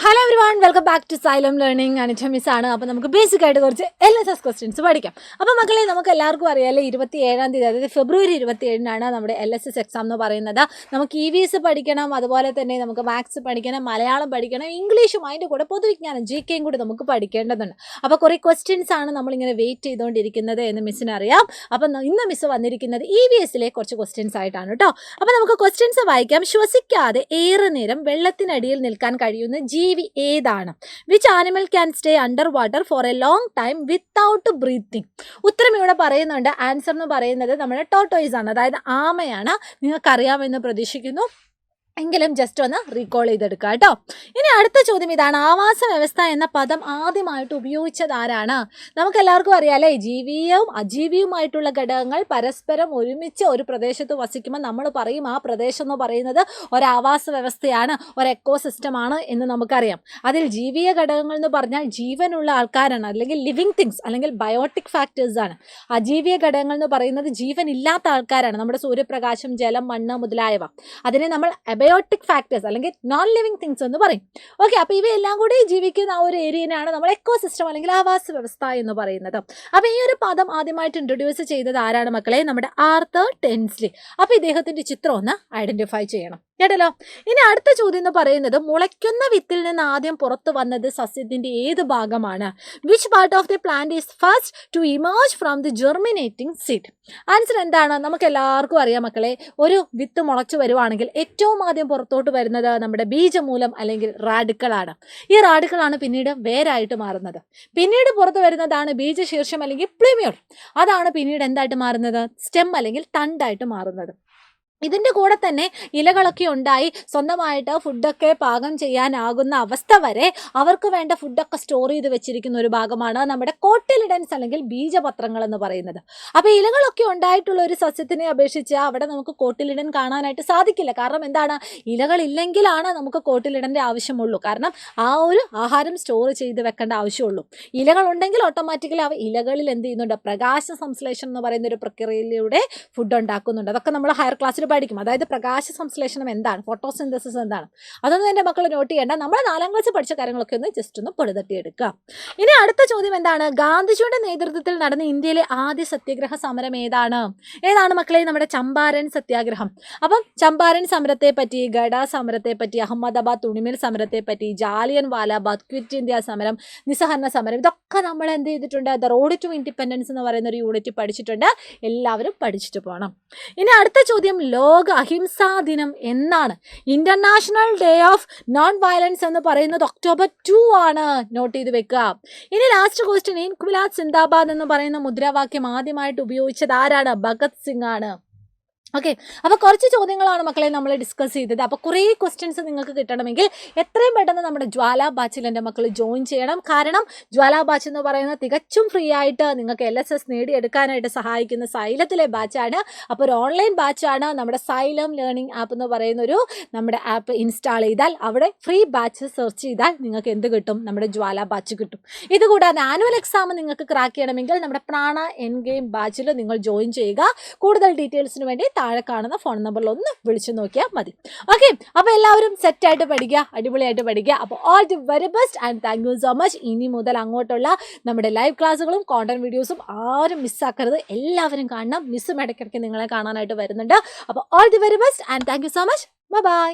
Hello everyone, welcome back to Xylem learning. Anicha miss ആണ്. അപ്പോൾ നമുക്ക് ബേസിക് ആയിട്ട് കുറച്ച് LSS ക്വസ്റ്റ്യൻസ് പഠിക്കാം. അപ്പോൾ മക്കളെ, നമുക്ക് എല്ലാവർക്കും അറിയാമല്ലോ 27-ാം തീയതി, അതായത് ഫെബ്രുവരി 27-നാണ് നമ്മുടെ LSS എക്സാം എന്ന് പറയുന്നത്. നമുക്ക് EVS പഠിക്കണം, അതുപോലെ തന്നെ നമുക്ക് മാത്സ് പഠിക്കണം, മലയാളം പഠിക്കണം, ഇംഗ്ലീഷും അതിൻ്റെ കൂടെ പൊതുവിജ്ഞാനം GKയും കൂടി നമുക്ക് പഠിക്കേണ്ടതുണ്ട്. അപ്പോൾ കുറേ ക്വസ്റ്റ്യൻസ് ആണ് നമ്മളിങ്ങനെ വെയിറ്റ് ചെയ്തുകൊണ്ടിരിക്കുന്നത് എന്ന് മിസ്സിന് അറിയാം. അപ്പം ഇന്ന് മിസ് വന്നിരിക്കുന്നത് EVSലെ കുറച്ച് ക്വസ്റ്റ്യൻസ് ആയിട്ടാണ് കേട്ടോ. അപ്പോൾ നമുക്ക് ക്വസ്റ്റ്യൻസ് വായിക്കാം. ശ്വസിക്കാതെ ഏറെ നേരം വെള്ളത്തിനടിയിൽ നിൽക്കാൻ കഴിയുന്ന ജീവി ഏതാണ്? Which animal can stay under water for A long time without breathing? ഉത്തരം ഇവിടെ പറയുന്നുണ്ട്. ആൻസർ എന്ന് പറയുന്നത് നമ്മുടെ ടോർട്ടോയ്സ് ആണ്, അതായത് ആമയാണ്. നിങ്ങൾക്കറിയാമെന്ന് പ്രതീക്ഷിക്കുന്നു. എങ്കിലും ജസ്റ്റ് ഒന്ന് റീകോൾ ചെയ്തെടുക്കുക കേട്ടോ. ഇനി അടുത്ത ചോദ്യം ഇതാണ്. ആവാസ വ്യവസ്ഥ എന്ന പദം ആദ്യമായിട്ട് ഉപയോഗിച്ചത് ആരാണ്? നമുക്ക് എല്ലാവർക്കും അറിയാലേ, ജീവിയും അജീവിയുമായിട്ടുള്ള ഘടകങ്ങൾ പരസ്പരം ഒരുമിച്ച് ഒരു പ്രദേശത്ത് വസിക്കുമ്പോൾ നമ്മൾ പറയും ആ പ്രദേശം എന്ന് പറയുന്നത് ഒരു ആവാസ വ്യവസ്ഥയാണ്, ഒരു എക്കോസിസ്റ്റമാണ് എന്ന് നമുക്കറിയാം. അതിൽ ജീവിയ ഘടകങ്ങൾ എന്ന് പറഞ്ഞാൽ ജീവനുള്ള ആൾക്കാരാണ്, അല്ലെങ്കിൽ ലിവിങ് തിങ്സ്, അല്ലെങ്കിൽ ബയോട്ടിക് ഫാക്ടേഴ്സ് ആണ്. അജീവിയ ഘടകങ്ങൾ എന്ന് പറയുന്നത് ജീവനില്ലാത്ത ആൾക്കാരാണ്, നമ്മുടെ സൂര്യപ്രകാശം, ജലം, മണ്ണ് മുതലായവ. അതിനെ നമ്മൾ ബയോട്ടിക് ഫാക്ടേഴ്സ് അല്ലെങ്കിൽ നോൺ ലിവിങ് തിങ്സ് എന്ന് പറയും. ഓക്കെ, അപ്പോൾ ഇവയെല്ലാം കൂടി ജീവിക്കുന്ന ആ ഒരു ഏരിയനാണ് നമ്മൾ എക്കോസിസ്റ്റം അല്ലെങ്കിൽ ആവാസ വ്യവസ്ഥ എന്ന് പറയുന്നത്. അപ്പോൾ ഈ ഒരു പദം ആദ്യമായിട്ട് ഇൻട്രൊഡ്യൂസ് ചെയ്തത് ആരാണ് മക്കളെ? നമ്മുടെ ആർതർ ടെൻസ്ലി. അപ്പോൾ ഇദ്ദേഹത്തിൻ്റെ ചിത്രം ഒന്ന് ഐഡന്റിഫൈ ചെയ്യണം കേട്ടല്ലോ. ഇനി അടുത്ത ചോദ്യം എന്ന് പറയുന്നത്, മുളയ്ക്കുന്ന വിത്തിൽ നിന്ന് ആദ്യം പുറത്തു വന്നത് സസ്യത്തിന്റെ ഏത് ഭാഗമാണ്? Which part of the plant is first to emerge from the germinating seed? Answer എന്താണ്? നമുക്ക് എല്ലാവർക്കും അറിയാം മക്കളെ. ഒരു വിത്ത് മുളച്ചു വരുവാണെങ്കിൽ ഏറ്റവും ആദ്യം പുറത്തോട്ട് വരുന്നത് നമ്മുടെ ബീജമൂലം അല്ലെങ്കിൽ റാഡിക്കളാണ്. ഈ റാഡിക്കളാണ് പിന്നീട് വേരായിട്ട് മാറുന്നത്. പിന്നീട് പുറത്തു വരുന്നതാണ് ബീജശീർഷം അല്ലെങ്കിൽ പ്ലിമ്യൂൾ. അതാണ് പിന്നീട് എന്തായിട്ട് മാറുന്നത്? സ്റ്റെം അല്ലെങ്കിൽ തണ്ടായിട്ട് മാറുന്നത്. ഇതിൻ്റെ കൂടെ തന്നെ ഇലകളൊക്കെ ഉണ്ടായി സ്വന്തമായിട്ട് ഫുഡൊക്കെ പാകം ചെയ്യാനാകുന്ന അവസ്ഥ വരെ അവർക്ക് വേണ്ട ഫുഡൊക്കെ സ്റ്റോർ ചെയ്ത് വെച്ചിരിക്കുന്ന ഒരു ഭാഗമാണ് നമ്മുടെ കോട്ടിലിഡൻസ് അല്ലെങ്കിൽ ബീജപത്രങ്ങൾ എന്ന് പറയുന്നത്. അപ്പോൾ ഇലകളൊക്കെ ഉണ്ടായിട്ടുള്ള ഒരു സസ്യത്തിനെ അപേക്ഷിച്ച് അവിടെ നമുക്ക് കോട്ടിലിഡൻ കാണാനായിട്ട് സാധിക്കില്ല. കാരണം എന്താണ്? ഇലകളില്ലെങ്കിലാണ് നമുക്ക് കോട്ടിലിഡൻ്റെ ആവശ്യമുള്ളൂ. കാരണം ആ ഒരു ആഹാരം സ്റ്റോർ ചെയ്ത് വെക്കേണ്ട ആവശ്യമുള്ളൂ. ഇലകളുണ്ടെങ്കിൽ ഓട്ടോമാറ്റിക്കലി അവ ഇലകളിൽ എന്ത് ചെയ്യുന്നുണ്ട്? പ്രകാശ സംശ്ലേഷണം എന്ന് പറയുന്ന ഒരു പ്രക്രിയയിലൂടെ ഫുഡ് ഉണ്ടാക്കുന്നുണ്ട്. അതൊക്കെ നമ്മൾ ഹയർ ക്ലാസ്സിൽ പഠിക്കും. അതായത് പ്രകാശ സംശ്ലേഷണം എന്താണ്, ഫോട്ടോസിന്തസിസ് എന്താണ്, അതൊന്നും എൻ്റെ മക്കൾ നോട്ട് ചെയ്യേണ്ട. നമ്മൾ 4ാം ക്ലാസ്സിൽ പഠിച്ച കാര്യങ്ങളൊക്കെ ഒന്ന് ജസ്റ്റ് ഒന്ന് പൊടുതട്ടിയെടുക്കുക. ഇനി അടുത്ത ചോദ്യം എന്താണ്? ഗാന്ധിജിയുടെ നേതൃത്വത്തിൽ നടന്ന ഇന്ത്യയിലെ ആദ്യ സത്യാഗ്രഹ സമരം ഏതാണ്? മക്കളെ? നമ്മുടെ ചമ്പാരൻ സത്യാഗ്രഹം. അപ്പം ചമ്പാരൻ സമരത്തെ പറ്റി, ഗഡ സമരത്തെ പറ്റി, അഹമ്മദാബാദ് തുണിമിൽ സമരത്തെ പറ്റി, ജാലിയൻ വാലാബാഗ്, ക്വിറ്റ് ഇന്ത്യ സമരം, നിസ്സഹരണ സമരം, ഇതൊക്കെ നമ്മൾ എന്ത് ചെയ്തിട്ടുണ്ട്? ദ റോഡ് ടു ഇൻഡിപെൻഡൻസ് എന്ന് പറയുന്ന ഒരു യൂണിറ്റ് പഠിച്ചിട്ടുണ്ട്. എല്ലാവരും പഠിച്ചിട്ട് പോകണം. ഇനി അടുത്ത ചോദ്യം, ലോക അഹിംസാ ദിനം എന്നാണ്? International day of non violence എന്ന് പറയുന്നത് ഒക്ടോബർ 2 ആണ്. നോട്ട് ചെയ്ത് വെക്കുക. ഇനി ലാസ്റ്റ് ക്വസ്റ്റ്യൻ, ഇൻക്വിലാബ് സിന്ദാബാദ് എന്ന് പറയുന്ന മുദ്രാവാക്യം ആദ്യമായിട്ട് ഉപയോഗിച്ചത് ആരാണ്? ഭഗത് സിംഗ് ആണ്. ഓക്കെ, അപ്പോൾ കുറച്ച് ചോദ്യങ്ങളാണ് മക്കളെ നമ്മൾ ഡിസ്കസ് ചെയ്തത്. അപ്പോൾ കുറേ ക്വസ്റ്റ്യൻസ് നിങ്ങൾക്ക് കിട്ടണമെങ്കിൽ എത്രയും പെട്ടെന്ന് നമ്മുടെ ജ്വാല ബാച്ചിൽ എൻ്റെ മക്കൾ ജോയിൻ ചെയ്യണം. കാരണം ജ്വാല ബാച്ച് എന്ന് പറയുന്നത് തികച്ചും ഫ്രീ ആയിട്ട് നിങ്ങൾക്ക് LSS നേടിയെടുക്കാനായിട്ട് സഹായിക്കുന്ന സൈലത്തിലെ ബാച്ചാണ്. അപ്പോൾ ഒരു ഓൺലൈൻ ബാച്ചാണ്. നമ്മുടെ സൈലം ലേണിംഗ് ആപ്പ് എന്ന് പറയുന്ന ഒരു നമ്മുടെ ആപ്പ് ഇൻസ്റ്റാൾ ചെയ്താൽ അവിടെ ഫ്രീ ബാച്ച് സെർച്ച് ചെയ്താൽ നിങ്ങൾക്ക് എന്ത് കിട്ടും? നമ്മുടെ ജ്വാല ബാച്ച് കിട്ടും. ഇതുകൂടാതെ ആനുവൽ എക്സാം നിങ്ങൾക്ക് ക്രാക്ക് ചെയ്യണമെങ്കിൽ നമ്മുടെ പ്രാണ എൻ ഗെയിം ബാച്ചിൽ നിങ്ങൾ ജോയിൻ ചെയ്യുക. കൂടുതൽ ഡീറ്റെയിൽസിന് വേണ്ടി താഴെ കാണുന്ന ഫോൺ നമ്പറിൽ ഒന്ന് വിളിച്ചു നോക്കിയാൽ മതി. ഓക്കെ, അപ്പോൾ എല്ലാവരും സെറ്റായിട്ട് പഠിക്കുക, അടിപൊളിയായിട്ട് പഠിക്കുക. അപ്പോൾ all the very best and thank you so much. ഇനി മുതൽ അങ്ങോട്ടുള്ള നമ്മുടെ ലൈവ് ക്ലാസ്സുകളും കോണ്ടന്റ് വീഡിയോസും ആരും മിസ്സാക്കരുത്. എല്ലാവരും കാണണം. മിസ്സും ഇടയ്ക്കിടയ്ക്ക് നിങ്ങളെ കാണാനായിട്ട് വരുന്നുണ്ട്. അപ്പോൾ all the very best and thank you so much. Bye bye.